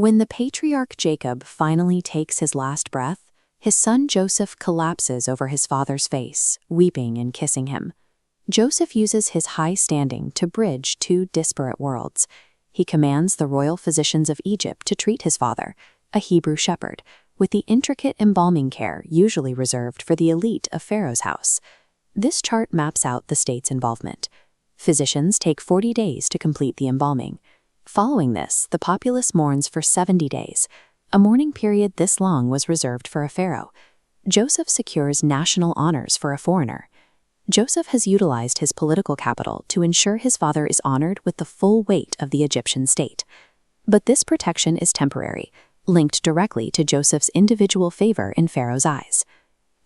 When the patriarch Jacob finally takes his last breath, his son Joseph collapses over his father's face, weeping and kissing him. Joseph uses his high standing to bridge two disparate worlds. He commands the royal physicians of Egypt to treat his father, a Hebrew shepherd, with the intricate embalming care usually reserved for the elite of Pharaoh's house. This chart maps out the state's involvement. Physicians take 40 days to complete the embalming. Following this, the populace mourns for 70 days. A mourning period this long was reserved for a pharaoh. Joseph secures national honors for a foreigner. Joseph has utilized his political capital to ensure his father is honored with the full weight of the Egyptian state. But this protection is temporary, linked directly to Joseph's individual favor in Pharaoh's eyes.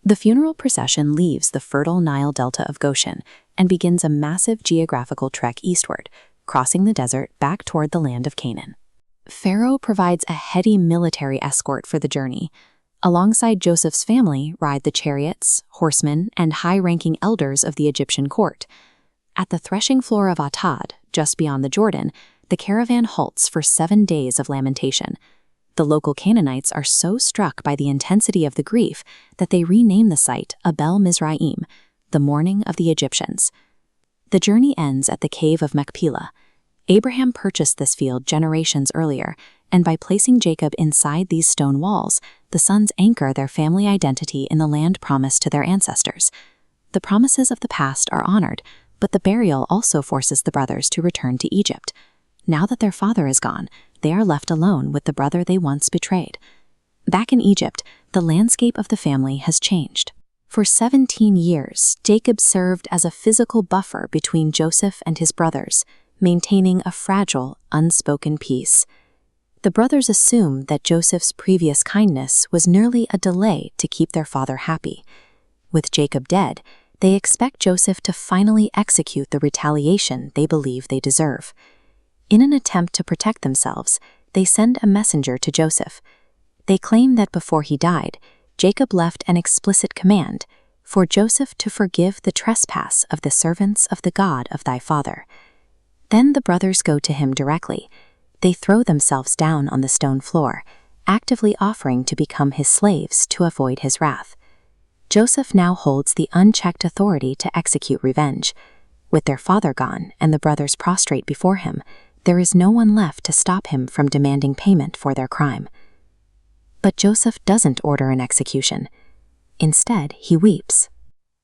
The funeral procession leaves the fertile Nile Delta of Goshen and begins a massive geographical trek eastward, crossing the desert back toward the land of Canaan. Pharaoh provides a heady military escort for the journey. Alongside Joseph's family ride the chariots, horsemen, and high-ranking elders of the Egyptian court. At the threshing floor of Atad, just beyond the Jordan, the caravan halts for 7 days of lamentation. The local Canaanites are so struck by the intensity of the grief that they rename the site Abel Mizraim, the mourning of the Egyptians. The journey ends at the cave of Machpelah. Abraham purchased this field generations earlier, and by placing Jacob inside these stone walls, the sons anchor their family identity in the land promised to their ancestors. The promises of the past are honored, but the burial also forces the brothers to return to Egypt. Now that their father is gone, they are left alone with the brother they once betrayed. Back in Egypt, the landscape of the family has changed. For 17 years, Jacob served as a physical buffer between Joseph and his brothers, maintaining a fragile, unspoken peace. The brothers assume that Joseph's previous kindness was merely a delay to keep their father happy. With Jacob dead, they expect Joseph to finally execute the retaliation they believe they deserve. In an attempt to protect themselves, they send a messenger to Joseph. They claim that before he died, Jacob left an explicit command for Joseph to forgive the trespass of the servants of the God of thy father. Then the brothers go to him directly. They throw themselves down on the stone floor, actively offering to become his slaves to avoid his wrath. Joseph now holds the unchecked authority to execute revenge. With their father gone and the brothers prostrate before him, there is no one left to stop him from demanding payment for their crime. But Joseph doesn't order an execution. Instead, he weeps.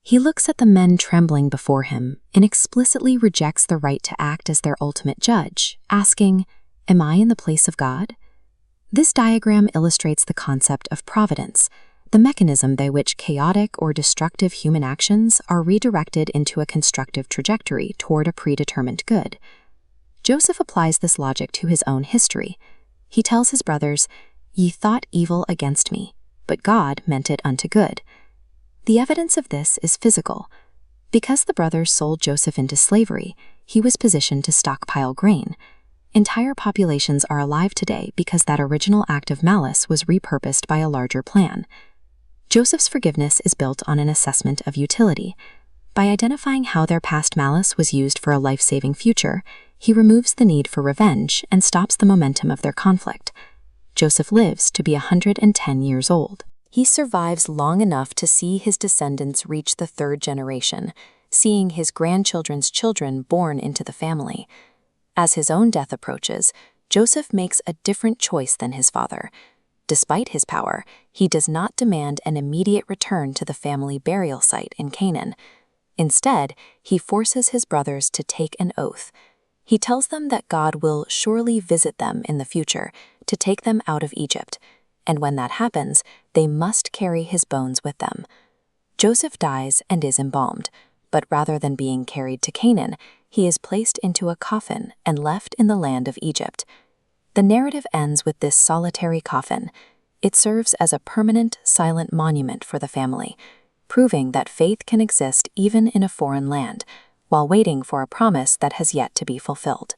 He looks at the men trembling before him and explicitly rejects the right to act as their ultimate judge, asking, "Am I in the place of God?" This diagram illustrates the concept of providence, the mechanism by which chaotic or destructive human actions are redirected into a constructive trajectory toward a predetermined good. Joseph applies this logic to his own history. He tells his brothers, "Ye thought evil against me, but God meant it unto good." The evidence of this is physical. Because the brothers sold Joseph into slavery, he was positioned to stockpile grain. Entire populations are alive today because that original act of malice was repurposed by a larger plan. Joseph's forgiveness is built on an assessment of utility. By identifying how their past malice was used for a life-saving future, he removes the need for revenge and stops the momentum of their conflict. Joseph lives to be 110 years old. He survives long enough to see his descendants reach the 3rd generation, seeing his grandchildren's children born into the family. As his own death approaches, Joseph makes a different choice than his father. Despite his power, he does not demand an immediate return to the family burial site in Canaan. Instead, he forces his brothers to take an oath. He tells them that God will surely visit them in the future to take them out of Egypt, and when that happens, they must carry his bones with them. Joseph dies and is embalmed, but rather than being carried to Canaan, he is placed into a coffin and left in the land of Egypt. The narrative ends with this solitary coffin. It serves as a permanent, silent monument for the family, proving that faith can exist even in a foreign land, while waiting for a promise that has yet to be fulfilled.